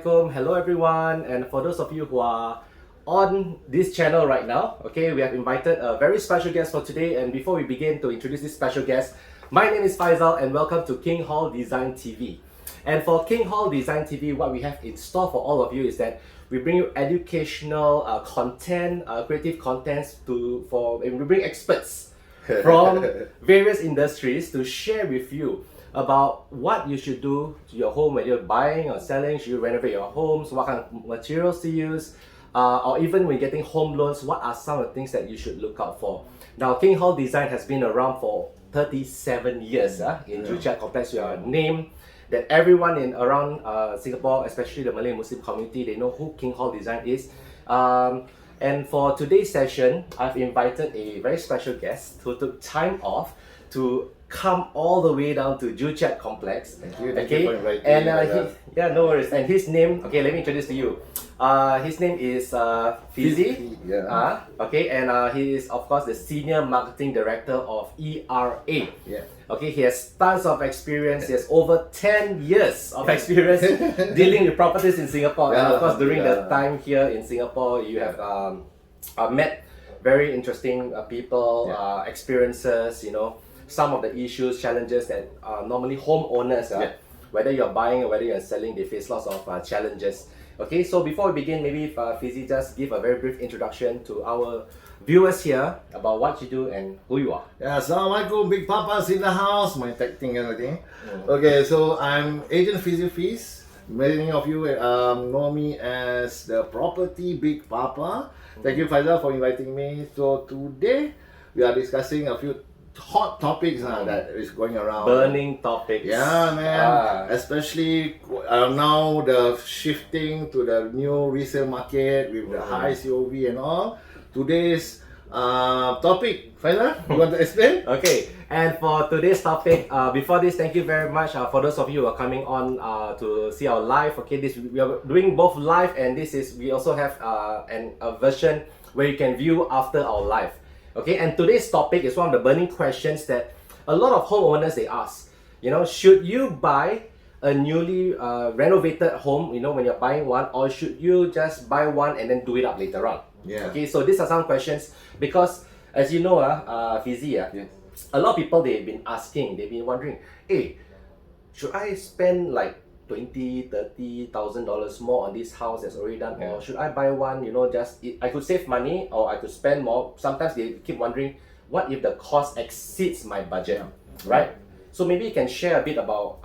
Assalamualaikum, hello everyone, and for those of you who are on this channel right now, okay, we have invited a very special guest for today. And before we begin to introduce this special guest, my name is Faisal and welcome to King Hall Design TV. And for King Hall Design TV, what we have in store for all of you is that we bring you educational content, creative contents and we bring experts from various industries to share with you about what you should do to your home, whether you're buying or selling, should you renovate your homes, what kind of materials to use, or even when getting home loans, what are some of the things that you should look out for. Now, King Hall Design has been around for 37 years in Joo Chiat Complex. We are a name that everyone in around Singapore, especially the Malay Muslim community, they know who King Hall Design is. And for today's session, I've invited a very special guest who took time off to come all the way down to Joo Chiat Complex. Thank you for inviting me. And no worries. And his name, okay, let me introduce to you. His name is Fizzy. Yeah. Okay, and he is of course the Senior Marketing Director of ERA. Yeah. Okay, he has tons of experience. He has over 10 years of experience dealing with properties in Singapore. And of course, during the time here in Singapore, you have met very interesting people, experiences, you know, some of the issues, challenges that normally homeowners, whether you're buying or whether you're selling, they face lots of challenges. Okay, so before we begin, maybe if Fizzy just give a very brief introduction to our viewers here about what you do and who you are. Yeah, Assalamualaikum, Big Papa's in the house, my tech thing and everything. Okay, so I'm Agent Fizzy Fiz. Many of you know me as the Property Big Papa. Thank you, Faisal, for inviting me. So today, we are discussing a few hot topics that is going around. Burning topics. Yeah, man. Especially now the shifting to the new resale market with the high COV and all. Today's topic, Faisal, you want to explain? Okay, and for today's topic, before this, thank you very much for those of you who are coming on to see our live. Okay, we are doing both live and we also have a version where you can view after our live. Okay, and today's topic is one of the burning questions that a lot of homeowners they ask. You know, should you buy a newly renovated home, you know, when you're buying one, or should you just buy one and then do it up later on? Yeah. Okay, so these are some questions because, as you know, Fizzy, Yes. a lot of people they've been wondering, hey, should I spend like $20,000-$30,000 more on this house that's already done, or should I buy one? You know, I could save money or I could spend more. Sometimes they keep wondering, what if the cost exceeds my budget, right? So maybe you can share a bit about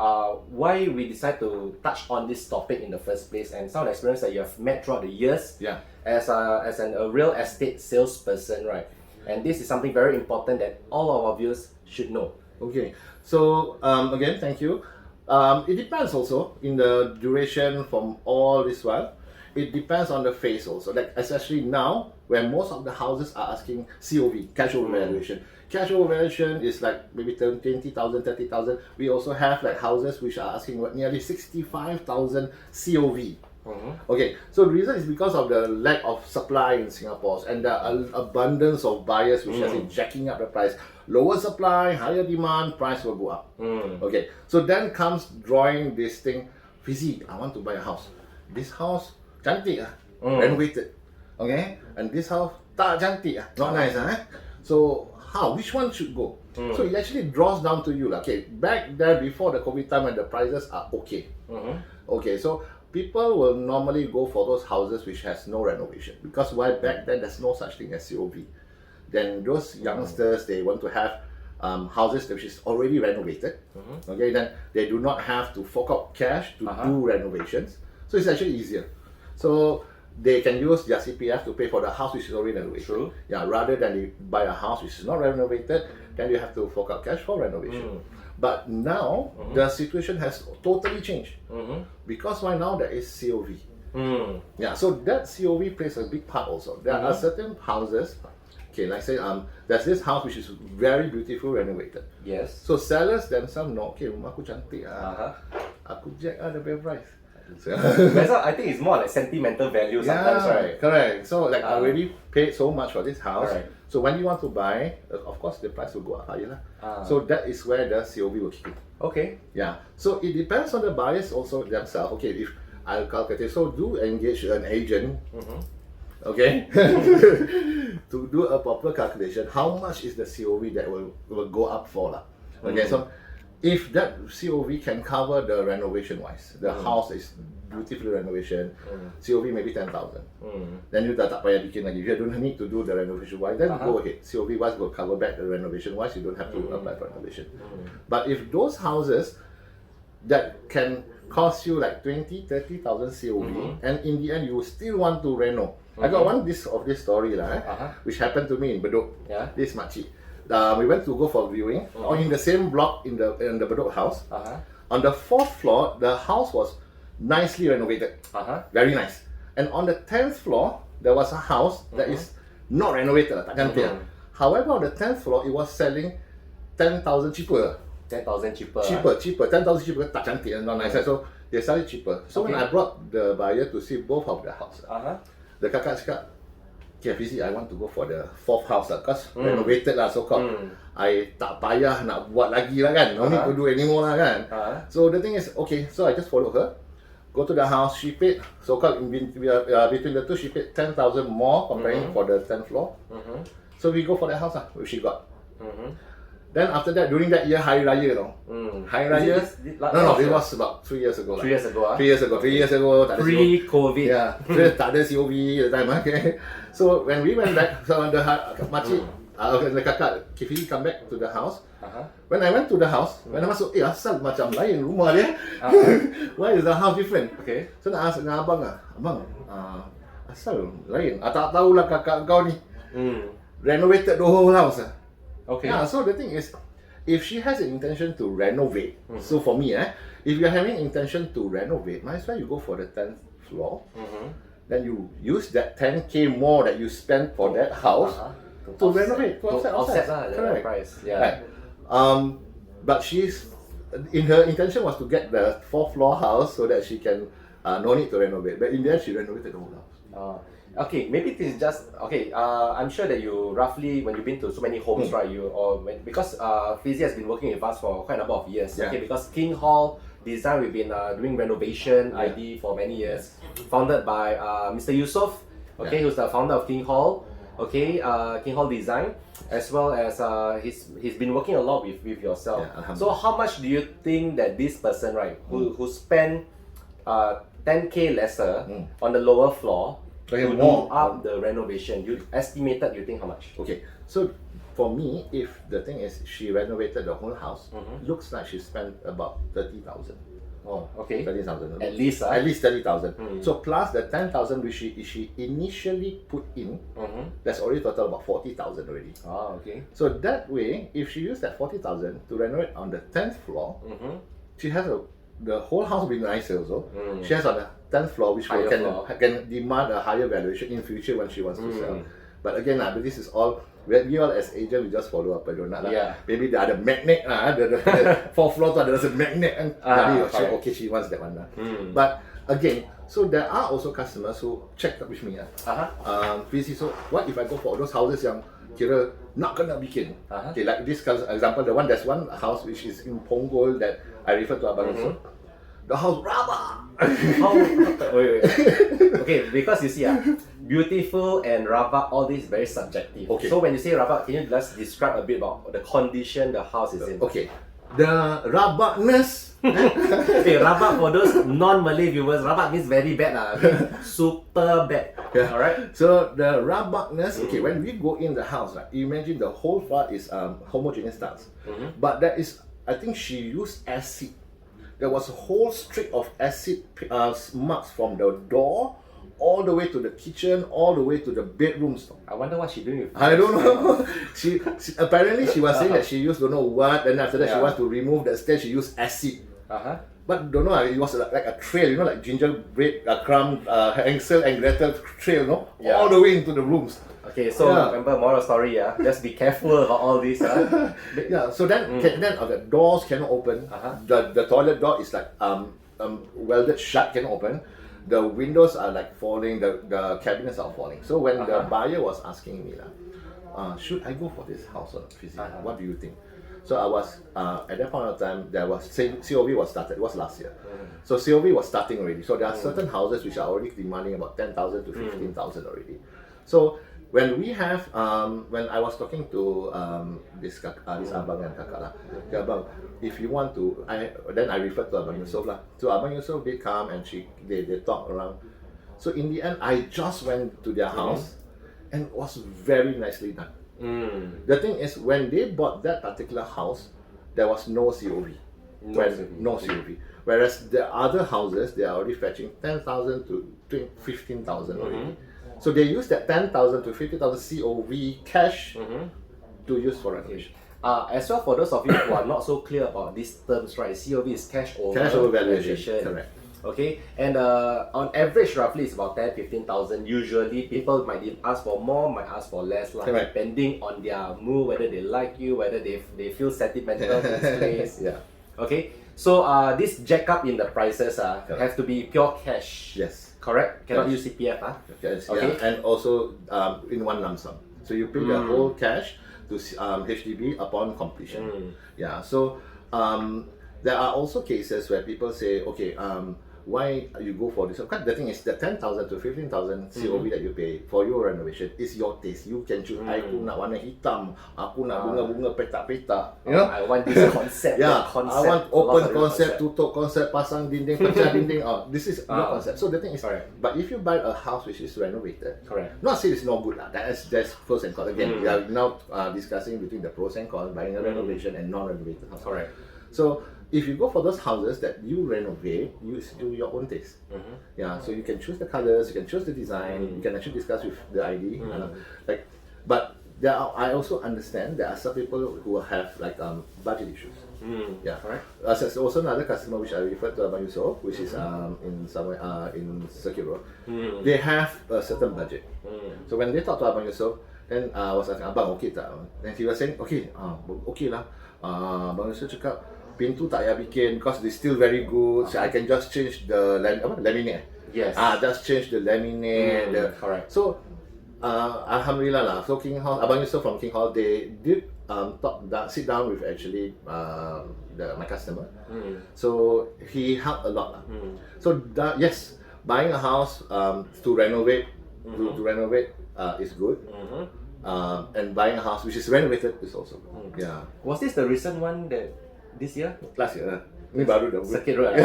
why we decide to touch on this topic in the first place and some of the experience that you have met throughout the years as a real estate salesperson, right? And this is something very important that all of our viewers should know. Okay, so again, thank you. It depends also in the duration from all this while. It depends on the phase also. Like especially now, where most of the houses are asking COV, cash over valuation. Cash over valuation is like maybe 20,000, 30,000. We also have like houses which are asking nearly 65,000 COV. Okay, so the reason is because of the lack of supply in Singapore and the abundance of buyers which has been jacking up the price. Lower supply, higher demand, price will go up. Okay, so then comes drawing this thing, Fizzy, I want to buy a house. This house, cantik renovated. Okay, and this house, tak cantik not nice So how, which one should go? So it actually draws down to you. Okay, back there before the COVID time when the prices are okay. Okay, so people will normally go for those houses which has no renovation because why back then there's no such thing as COV. Then those youngsters they want to have houses which is already renovated. Okay, then they do not have to fork out cash to do renovations. So it's actually easier. So they can use their CPF to pay for the house which is already renovated. True. Yeah, rather than you buy a house which is not renovated, then you have to fork out cash for renovation. But now the situation has totally changed because why now there is COV. Yeah, so that COV plays a big part also. There are certain houses. Okay, like say there's this house which is very beautiful renovated. Yes. So sellers themselves know, okay, rumah aku cantik aku jack the price. So, I think it's more like sentimental value sometimes, right? Correct. So like I already paid so much for this house. Right. So when you want to buy, of course the price will go up higher. So that is where the COV will kick in. Okay. Yeah. So it depends on the buyers also themselves. Okay, if I'll calculate it. So do engage an agent, okay, to do a proper calculation. How much is the COV that will go up for lah? Okay, so if that COV can cover the renovation wise, the house is beautifully renovation, COV maybe 10,000. Then you tak payah bikin lagi. If you don't need to do the renovation wise, then go ahead. COV wise will cover back the renovation wise. You don't have to apply for renovation. But if those houses that can cost you like 20, 30,000 COV, and in the end you still want to reno. I got one of this story which happened to me in Bedok. This makcik. We went to go for viewing in the same block in the Bedok house. On the 4th floor, the house was nicely renovated, very nice. And on the 10th floor, there was a house that is not renovated, tak ganti. However, on the 10th floor, it was selling 10,000 cheaper. 10,000 cheaper. Cheaper, 10,000 cheaper, tak cantik and not nice. So they sell it cheaper. So when I brought the buyer to see both of the houses, the kakak cakap, okay, Fizzy, I want to go for the 4th house lah, because renovated lah, so called. I tak payah nak buat lagi lah kan, no need to do anymore lah kan. So the thing is, okay, so I just follow her, go to the house, she paid, so called between the two, she paid 10,000 more comparing for the 10th floor. So we go for the house lah, which she got. Then after that, during that year, Hari Raya, Hari Raya, no, it was about 3 years ago. 3 years ago, 3 years ago, pre-COVID. Yeah, tak ada COV at the time, okay. So when we went back, so the makcik, the kakak, Fizzy come back to the house. When I went to the house, when I masuk, asal macam lain rumah dia. Why is the house different? Okay. So nak ask dengan abang asal lain. Tak tahulah kakak kau ni. Renovated the whole house. Okay. Yeah, so the thing is, if she has an intention to renovate, so for me, if you're having intention to renovate, might as well you go for the 10th floor. Then you use that 10K more that you spent for that house to renovate, to offset the price. Yeah. Right. But in her intention was to get the 4th floor house so that she can no need to renovate. But in the end, she renovated the whole house. Okay, maybe this is just okay. I'm sure that you roughly, when you've been to so many homes, right? Because Fizzy has been working with us for quite a number of years. Yeah. Okay, because King Hall Design, we've been doing renovation ID for many years. Founded by Mr. Yusof, okay, who's the founder of King Hall. Okay, King Hall Design, as well as he's been working a lot with yourself. So how much do you think that this person, right, who spent 10K lesser on the lower floor to do up the renovation, you estimated, you think how much? Okay, so for me, if the thing is she renovated the whole house, looks like she spent about 30,000. Oh, okay. 30,000. At least, At least 30,000. So plus the 10,000 which she initially put in, that's already total about 40,000 already. Oh, okay. So that way, if she used that 40,000 to renovate on the 10th floor, she has the whole house will be nicer also. She has on the 10th floor, which can demand a higher valuation in future when she wants to sell. But again, but this is all, we all as agent, we just follow up. I don't know. Maybe the other magnet, the 4th floor, there's a magnet, and okay, she wants that one. But again, so there are also customers who checked up with me. Fizzy, so what if I go for those houses yang kira nak kena bikin? Okay, like this example, there's one house which is in Punggol that I refer to Abang also. The house rabak. Wait. Okay, because you see, beautiful and rabak, all this is very subjective. Okay. So when you say rabak, can you just describe a bit about the condition the house is in? Okay. The rabakness. Okay, rabak for those non-Malay viewers, rabak means very bad. Okay? Super bad. Alright? So the rabakness, okay, when we go in the house, imagine the whole floor is homogeneous tiles. But that is, I think she used acid. There was a whole streak of acid marks from the door all the way to the kitchen, all the way to the bedrooms. I wonder what she's doing with I don't know. she apparently she was saying that she used don't know what, and after that she wants to remove that stain, she used acid. But don't know, it was like a trail, like gingerbread, crumb, Hansel and Gretel trail, all the way into the rooms. Okay, so remember moral story, just be careful about all this. So then the doors cannot open. The toilet door is like welded shut, cannot open. The windows are like falling, the cabinets are falling. So when the buyer was asking me, should I go for this house or not, Fizzy? What do you think? So I was at that point of time there was COV was started. It was last year, so COV was starting already. So there are certain houses which are already demanding about 10,000 to 15,000 already. So when we have when I was talking to this abang and kakak lah, okay, abang, if you want to, then I referred to Abang Yusof lah. So Abang Yusof did come and they talk around. So in the end, I just went to their house and it was very nicely done. The thing is, when they bought that particular house, there was no COV. No COV. Whereas the other houses, they are already fetching 10,000 to 15,000 already. So they use that 10,000 to 50,000 COV cash to use for renovation. As well, for those of you who are not so clear about these terms, right? COV is cash over valuation. Correct. Okay, and on average, roughly it's about 10,000-15,000. Usually, people might ask for more, might ask for less, like, depending on their mood, whether they like you, whether they feel sentimental to this place. Yeah. Okay, so this jack up in the prices have to be pure cash. Yes. Correct? Cannot Yes. use CPF. Yes, Okay. yeah. And also in one lump sum. So you pay the whole cash to HDB upon completion. Yeah. So there are also cases where people say, okay, why you go for this? Because the thing is, the 10,000 to 15,000 COV that you pay for your renovation is your taste. You can choose. Aku nak warna hitam. Aku nak bunga-bunga petak-petak. You know? I want this concept. Yeah, concept, I want open concept, tutup concept, pasang dinding, pecah dinding. This is your concept. So the thing is, but if you buy a house which is renovated, not say it's not good lah. That's pros and cons. Again, we are now discussing between the pros and cons, buying a renovation and non-renovated house. Correct. So if you go for those houses that you renovate, you do your own taste. Yeah, so you can choose the colors, you can choose the design, you can actually discuss with the ID. But there are, I also understand there are some people who have like budget issues. Yeah, Correct. There's also another customer which I referred to Abang Yusof, which is in somewhere in Circuit Road. They have a certain budget. So when they talk to Abang Yusof, then I was asking, Abang okay tak? And he was saying, okay, okay lah. Abang Yusof cakap, pintu tak payah bikin because it's still very good. So I can just change the laminate. Yes. Just change the laminate. Correct. So Alhamdulillah lah. So King Hall, Abang Yusof from King Hall, they did sit down with actually my customer. So he helped a lot lah. So yes, buying a house to renovate is good. And buying a house which is renovated is also good. Yeah. Was this the recent one that this year? Last year. Ini baru dah. Circuit Road.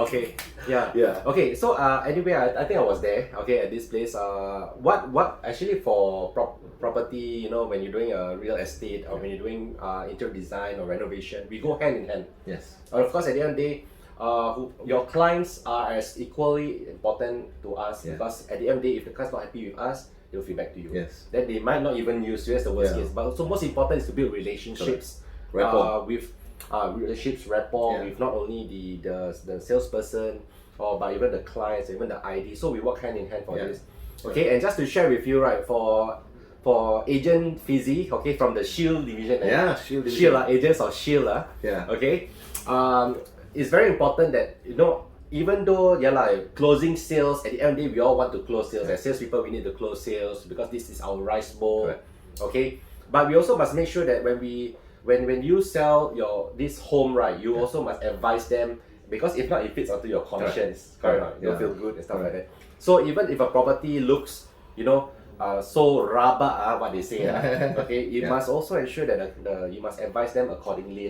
Okay. Yeah. Yeah. Okay. So anyway, I think I was there. Okay, at this place. What actually for property? You know, when you're doing a real estate or when you're doing interior design or renovation, we go hand in hand. Yes. And of course, at the end of the day, your clients are as equally important to us because at the end of the day, if the client's not happy with us, they'll feedback to you. Yes. Then they might not even use you as the worst case. But so most important is to build relationships with rapport with not only the salesperson but even the clients, even the ID. So we work hand in hand for this. Okay, and just to share with you, right, for agent Fizzy, okay, from the Shield division. Shield division. Agents of Shield. Okay. It's very important that, you know, even though closing sales, at the end of the day we all want to close sales. As salespeople, we need to close sales because this is our rice bowl. Okay, but we also must make sure that when you sell this home, right, you also must advise them, because if not, it fits onto your conscience. Correct. You'll feel good and stuff like that. So even if a property looks, you know, so rabak, what they say, okay, you must also ensure that you must advise them accordingly,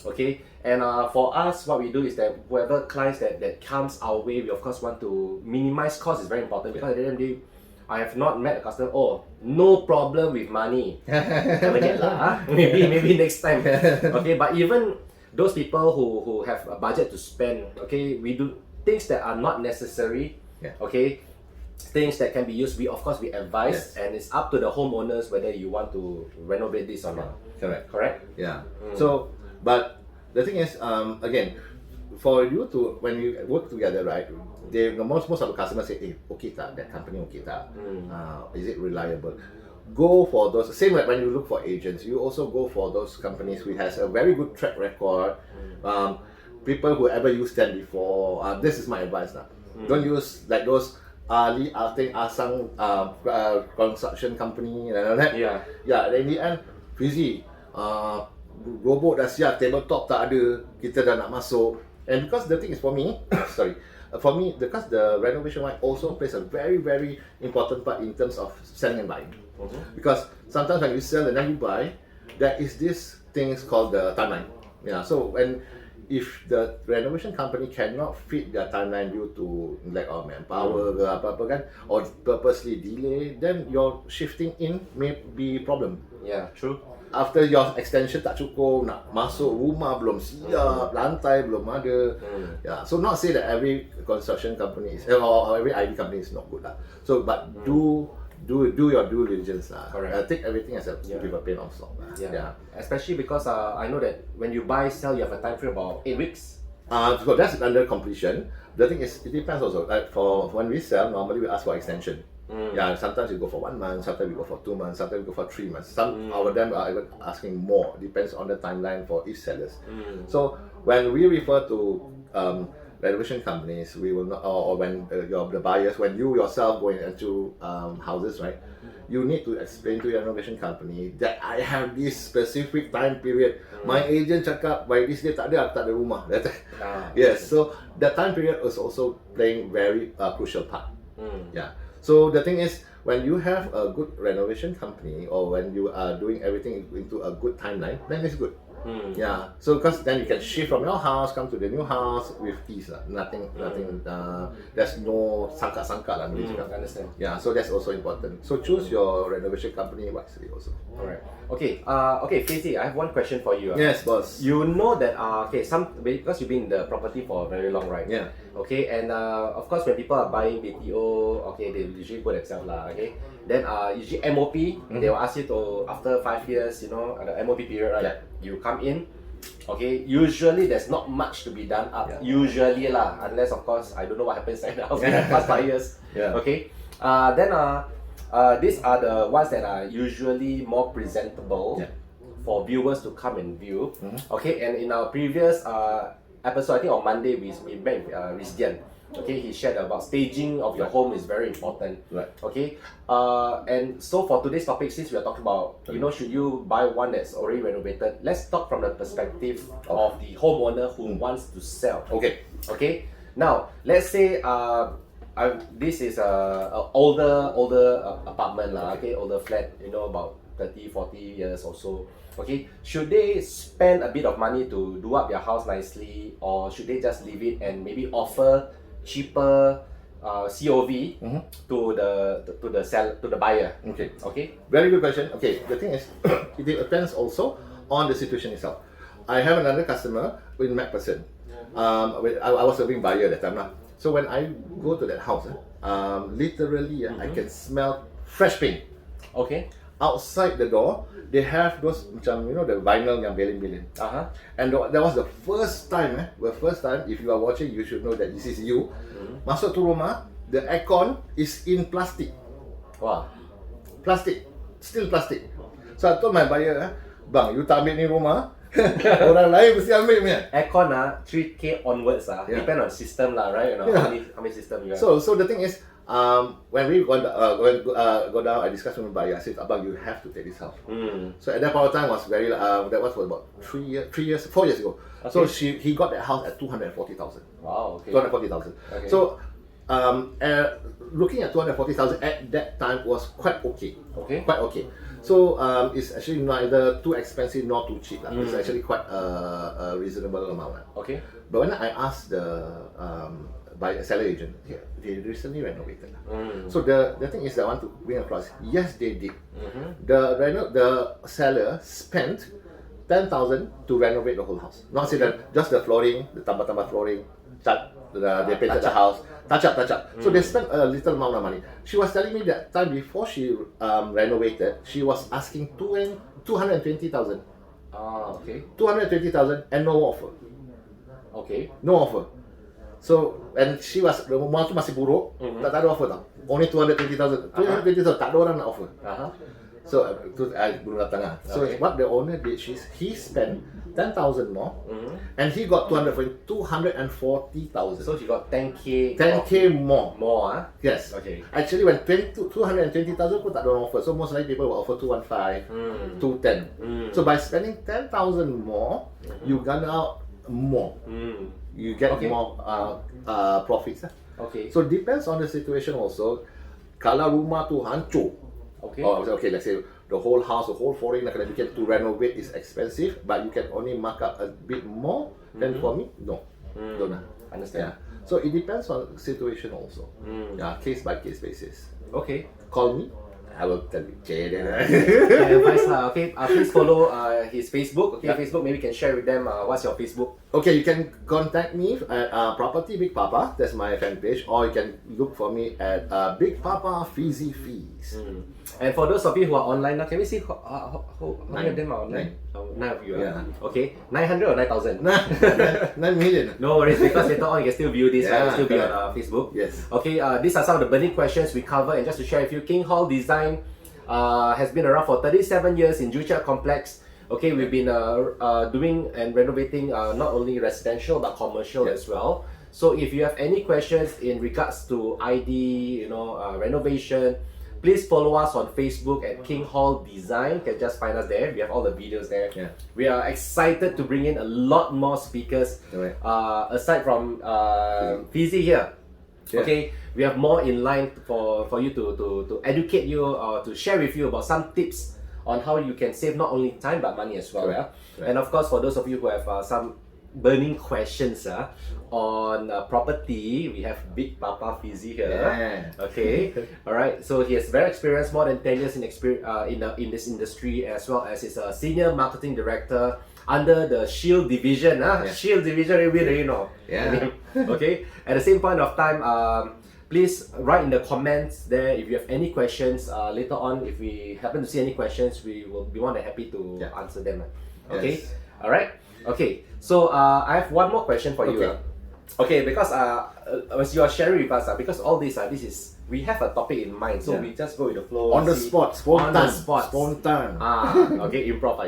okay. And for us, what we do is that whoever clients that comes our way, we of course want to minimize cost. Is very important because at the end of the day, I have not met a customer. Oh, no problem with money. Never get lah. Maybe next time. Okay, but even those people who have a budget to spend, okay, we do things that are not necessary. Okay, things that can be used. We of course we advise, and it's up to the homeowners whether you want to renovate this or not. Correct. Yeah. So, but the thing is, again, for you to, when you work together, right? Most of the customers say, "Hey, okay tak, that company okay tak? Is it reliable?" Go for those. Same like when you look for agents, you also go for those companies who has a very good track record. People who ever used them before. This is my advice now. Don't use like those Ali Alting Asang construction company and all that. Yeah. In the end, Fizzy, robot dah siap, tabletop tak ada, kita dah nak masuk. And because the thing is for me, sorry, for me, because the renovation one also plays a very, very important part in terms of selling and buying. Because sometimes when you sell and then you buy, there is this things called the timeline. Yeah, so if the renovation company cannot fit their timeline due to lack of manpower ke apa-apa kan, or purposely delay, then your shifting in may be problem. Yeah, true. After your extension tak cukup, nak masuk rumah belum siap, lantai belum ada. Yeah, so not say that every construction company is or every ID company is not good lah. So but do your due diligence lah. Correct. Take everything as a with a pain of salt lah. Yeah. Especially because I know that when you buy, sell, you have a time frame about 8 weeks. So that's under completion. The thing is, it depends also. Like for when we sell, normally we ask for extension. Yeah, sometimes we go for 1 month, sometimes we go for 2 months, sometimes we go for 3 months. Some of them are even asking more. Depends on the timeline for each sellers. So when we refer to renovation companies, we will not, or when the buyers, when you yourself going into houses, right? You need to explain to your renovation company that I have this specific time period. My agent cakap by this day tak ada rumah. Yes, so the time period is also playing very crucial part. Yeah. So the thing is, when you have a good renovation company or when you are doing everything into a good timeline, then it's good. Yeah. So because then you can shift from your house, come to the new house with ease lah. Nothing. There's no sangka lah. I understand. Yeah. So that's also important. So choose your renovation company wisely also. Alright. Okay. Fizzy, I have one question for you. Yes, boss. You know that because you've been in the property for a very long, right? Yeah. Okay, and of course when people are buying BTO, okay, they usually go themselves lah. Okay, then usually MOP, they will ask you to after 5 years, you know, the MOP period, right? Yeah. You come in. Okay, usually there's not much to be done up. Usually lah, unless of course I don't know what happens in the house in the past 5 years. Yeah. Okay, then these are the ones that are usually more presentable for viewers to come and view. Okay, and in our previous episode, I think on Monday we met with Rizdian. Okay, he shared about staging of your home is very important. Right. Okay, and so for today's topic, since we are talking about, you know, should you buy one that's already renovated, let's talk from the perspective of the homeowner who wants to sell. Okay. Okay, now let's say this is a older apartment lah. Okay, older flat, you know, about 30-40 years or so. Okay, should they spend a bit of money to do up their house nicely, or should they just leave it and maybe offer cheaper COV to the buyer? Okay. Very good question. Okay, the thing is, it depends also on the situation itself. I have another customer in MacPherson. I was serving buyer that time lah. So when I go to that house, literally I can smell fresh paint. Okay. Outside the door, they have those macam, you know, the vinyl yang belin-belin. And that was the first time, if you are watching, you should know that this is you. Masuk tu rumah, the aircon is in plastic. Wow. Plastic, still plastic. So I told my buyer, bang, you tak ambil ni rumah, orang lain mesti ambil punya. Aircon 3K onwards depend on system lah, right? You know, how many system you have. So the thing is, when we go down, I discussed with my buyer. I said, "Abang, you have to take this house." So at that point of time was very that was about 4 years ago. Okay. So he got that house at 240,000. Wow. Okay. 240,000. Okay. So looking at 240,000 at that time was quite okay. Okay. Quite okay. So it's actually neither too expensive nor too cheap. It's actually quite a reasonable amount. Okay. But when I asked the by a seller agent, they recently renovated. So the thing is that I want to bring across, yes, they did. The seller spent 10,000 to renovate the whole house. Not say that just the flooring, the tambah flooring, they painted the house, touch up. So they spent a little amount of money. She was telling me that time before she renovated, she was asking 220,000. Okay. 220,000 and no offer. Okay. No offer. So, and she was, rumah tu masih buruk, tak ada offer tau. Only 220,000. 220,000, tak ada orang nak offer. So I belum datang lah. So Okay. what the owner did, he spent 10,000 more, and he got 240,000. So he got 10k. 10k more. More, ah? Yes. Okay. Actually, when 220,000 pun tak ada orang offer. So most likely people will offer 215, 210. So by spending 10,000 more, you garner out more. You get Okay. more profits. Okay. So depends on the situation also. Kalau rumah tu hancur, Okay. okay, let's say the whole house, the whole flooring nak kena bikin to renovate is expensive, but you can only mark up a bit more. Then for me, no, don't lah. Understand. Yeah. So it depends on situation also. Yeah, case by case basis. Okay. Call me, I will tell you. Advice, okay, please follow his Facebook. Okay, Facebook, maybe you can share with them what's your Facebook. Okay, you can contact me at Property Big Papa. That's my fan page, or you can look for me at Big Papa Fizzy Fees. And for those of you who are online now, can we see how many of them are online? 9 of you. Yeah. Okay, 900 or 9,000? 9 million. No worries, because later on you can still view this, right? Yeah, It'll still be correct. on Facebook. Yes. Okay, these are some of the burning questions we cover, and just to share with you, King Hall Design has been around for 37 years in Jucha Complex. Okay, we've been doing and renovating not only residential but commercial as well. So if you have any questions in regards to ID, renovation, please follow us on Facebook at King Hall Design. You can just find us there. We have all the videos there. Yeah. We are excited to bring in a lot more speakers. Correct. Aside from Fizzy here. Yeah. Okay, we have more in line for you to educate you or to share with you about some tips on how you can save not only time but money as well. Correct. Yeah? And of course, for those of you who have some burning questions on property, we have Big Papa Fizzy here. Yeah. Okay, all right. So he has very experienced, more than 10 years in experience in this industry, as well as he's a senior marketing director under the Shield division. Shield division, you know. Yeah. Okay. At the same point of time, please write in the comments there if you have any questions. Later on, if we happen to see any questions, we will be more than happy to answer them. Okay. Yes. All right. Okay. So I have one more question for you. Okay. Okay, because as you are sharing with us, because all this we have a topic in mind, so Yeah. we just go with the flow. On the see- spot, On the spontan. spot. Spontan. Okay, improv.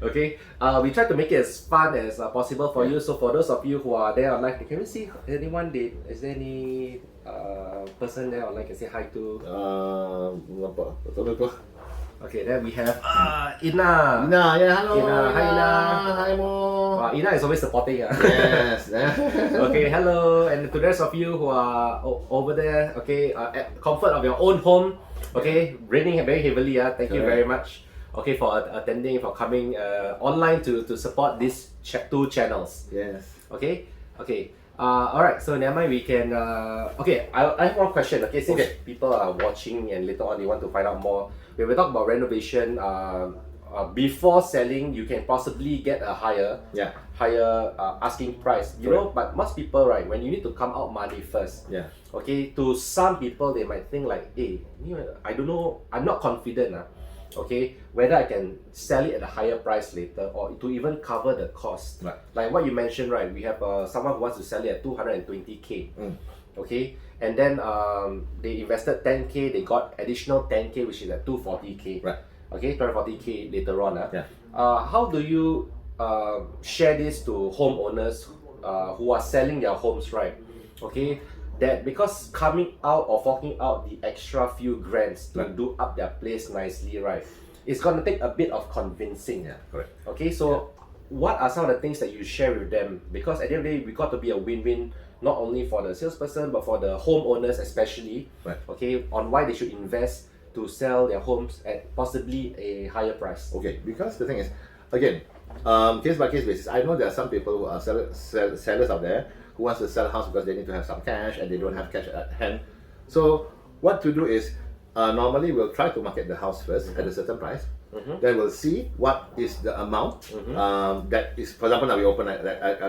Okay, we try to make it as fun as possible for you. So for those of you who are there online, can we see anyone? Is there any person there online can say hi to? Apa? Tak tahu apa. Okay, then we have Ina. Ina, yeah, hello. Ina, hi, Ina. Hi, Mo. Ina is always supporting. Yes. Okay, hello, and to the rest of you who are over there, okay, at comfort of your own home, okay, raining very heavily, thank you very much, okay, for attending, for coming online to support these two channels, Yes. okay, alright, so never mind, we can, okay, I have one question, okay, since people are watching and later on they want to find out more, we will talk about renovation. Before selling, you can possibly get a higher asking price. You know, but most people, right, when you need to come out money first, okay, to some people they might think like, hey, I don't know, I'm not confident, okay, whether I can sell it at a higher price later or to even cover the cost. Right. Like what you mentioned, right, we have someone who wants to sell it at 220k. Okay, and then they invested 10k, they got additional 10k, which is at 240k. Right. Okay, 240k later on. Yeah. How do you share this to homeowners who are selling their homes, right? Okay, that because coming out or forking out the extra few grands to do up their place nicely, right? It's gonna take a bit of convincing. Yeah, correct. Okay, so what are some of the things that you share with them? Because at the end of the day, we got to be a win-win, not only for the salesperson but for the homeowners especially. Right. Okay, on why they should invest to sell their homes at possibly a higher price. Okay, because the thing is, again, case by case basis. I know there are some people who are sellers out there who wants to sell a house because they need to have some cash and they don't have cash at hand. So what to do is, normally we'll try to market the house first at a certain price. Then we'll see what is the amount that is. For example, now we open at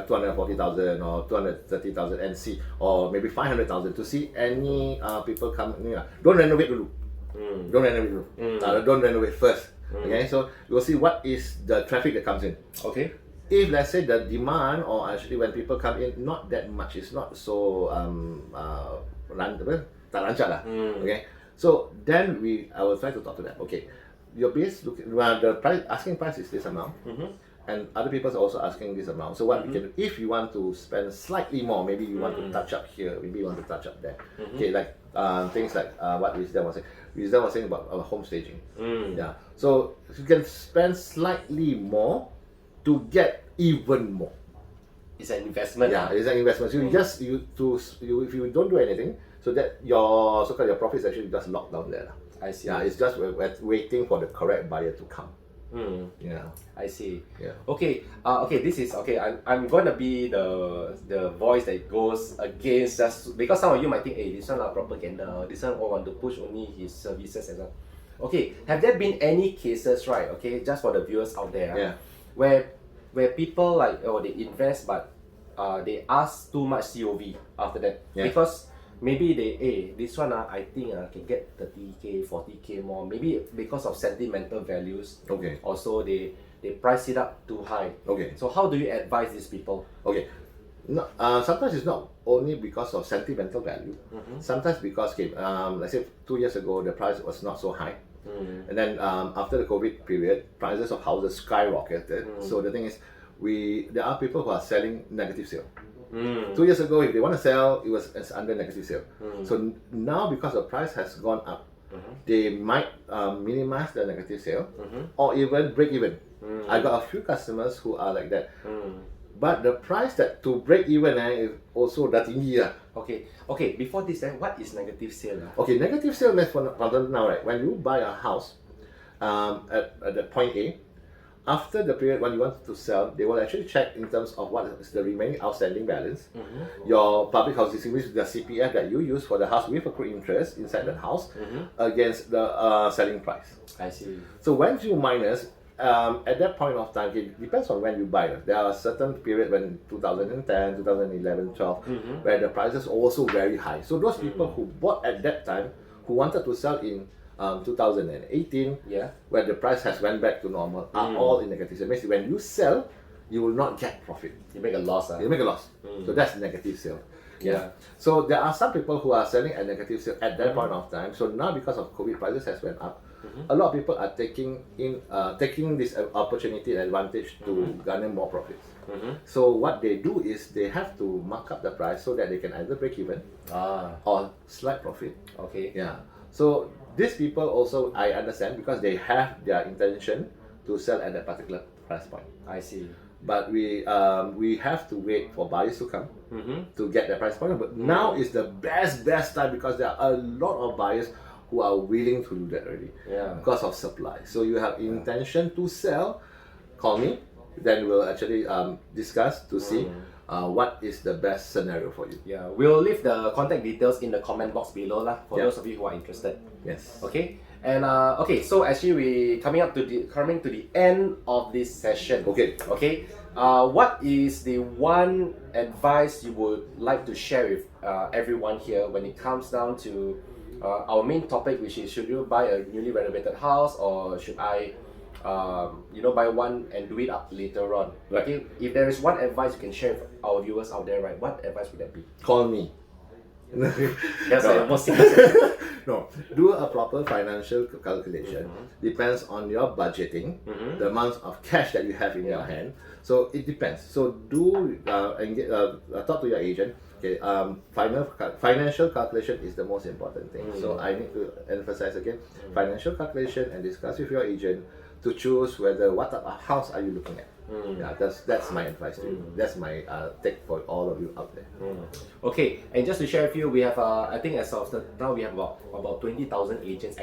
240,000 or 230,000 and see, or maybe 500,000 to see any people come. Don't renovate dulu. Don't renovate dulu. Don't renovate first. Okay, so we'll see what is the traffic that comes in. Okay. If let's say the demand, or actually when people come in, not that much, it's not so tak lancar lah. Okay, so then I will try to talk to them. Okay, your base look well, the price asking price is this amount, Mm-hmm. and other people are also asking this amount. So what we can do, if you want to spend slightly more, maybe you want to touch up here, maybe you want to touch up there. Okay, like things like what Wisdom was saying. Wisdom was saying about home staging. Yeah, so you can spend slightly more to get even more. It's an investment. Yeah, it's an investment. So if you don't do anything, so that your so-called your profits actually just locked down there. I see. Yeah, it's just we're waiting for the correct buyer to come. Yeah. I see. Yeah. Okay. This is okay. I'm gonna be the voice that goes against, just because some of you might think, hey, this one are propaganda. This one want to push only his services and so on. Okay. Have there been any cases, right? Okay, just for the viewers out there, Yeah. where people like, oh, they invest but they ask too much COV after that, Yeah. because maybe this one I think can get 30k 40k more, maybe because of sentimental values. Okay. Also they price it up too high. Okay. So how do you advise these people? Okay. No, sometimes it's not only because of sentimental value. Sometimes because let's say 2 years ago the price was not so high, and then after the COVID period, prices of houses skyrocketed. So the thing is, there are people who are selling negative sale. 2 years ago, if they want to sell, it's under negative sale. So now, because the price has gone up, they might minimize the negative sale or even break even. I got a few customers who are like that. But the price that to break even is also dah tinggi lah. Okay. Before this, what is negative sale? Okay, negative sale means for now, right? When you buy a house at the point A, after the period when you want to sell, they will actually check in terms of what is the remaining outstanding balance, your public housing, which is the CPF that you use for the house with accrued interest inside the house, against the selling price. I see. So once you minus, at that point of time, it depends on when you buy. There are certain period when 2010, 2011, 12, where the prices are also very high. So those people who bought at that time, who wanted to sell in 2018, where the price has went back to normal, are all in negative sale. Means when you sell, you will not get profit. You make a loss. You make a loss. So that's negative sale. Yeah. So there are some people who are selling at negative sale at that point of time. So now because of COVID, prices has went up. A lot of people are taking this opportunity and advantage to garner more profits. So what they do is they have to mark up the price so that they can either break even or slight profit. Okay. Yeah. So these people also, I understand, because they have their intention to sell at that particular price point. I see. But we have to wait for buyers to come to get the price point. But now is the best time, because there are a lot of buyers who are willing to do that already. Yeah. Because of supply. So you have intention to sell, call me. Then we'll actually discuss to see what is the best scenario for you. Yeah, we'll leave the contact details in the comment box below lah, for those of you who are interested. Yes. Okay. And so actually we coming to the end of this session. Okay. Okay. What is the one advice you would like to share with everyone here when it comes down to our main topic, which is, should you buy a newly renovated house, or should I buy one and do it up later on? Right. Okay. If there is one advice you can share with our viewers out there, right? What advice would that be? Call me. That's No. the most simple. No, do a proper financial calculation. Depends on your budgeting, the amount of cash that you have in your hand. So it depends. So do talk to your agent. Okay, financial calculation is the most important thing. So I need to emphasize again, financial calculation, and discuss with your agent to choose what type of house are you looking at. Yeah, that's my advice to you. That's my take for all of you out there. Okay, and just to share with you, we have I think as of now we have about 20,000 agents,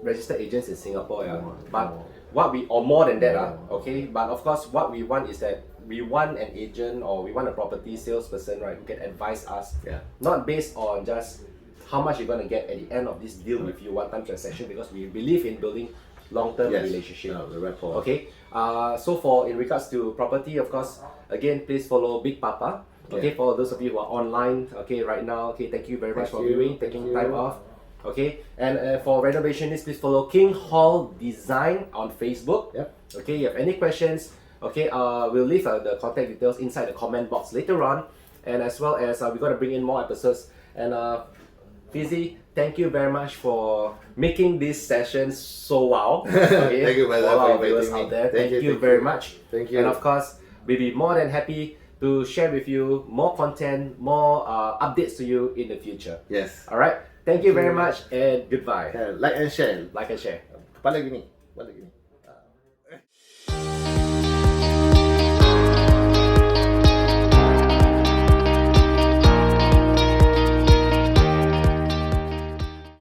registered agents in Singapore. Yeah, but what we, or more than that, okay. But of course, what we want is that we want an agent, or we want a property salesperson, right, who can advise us, not based on just how much you're gonna get at the end of this deal with you, one-time transaction, because we believe in building long-term relationship. The rapport. Okay. So for in regards to property, of course, again, please follow Big Papa. Okay, for those of you who are online, okay, right now, okay, thank you very much for viewing, taking time off. Okay, and for renovationists, please follow King Hall Design on Facebook. Yep. Okay, you have any questions? Okay, we'll leave the contact details inside the comment box later on, and as well as we're gonna bring in more episodes. And Fizzy, thank you very much for making this session so wow. Okay? Thank you, for Faizal, all our for viewers inviting out me. there. Thank you Thank very you. much. Thank you. And of course, we'll be more than happy to share with you more content, more updates to you in the future. Yes. Alright, thank you very much and goodbye. Like and share. Like and share. Balik gini.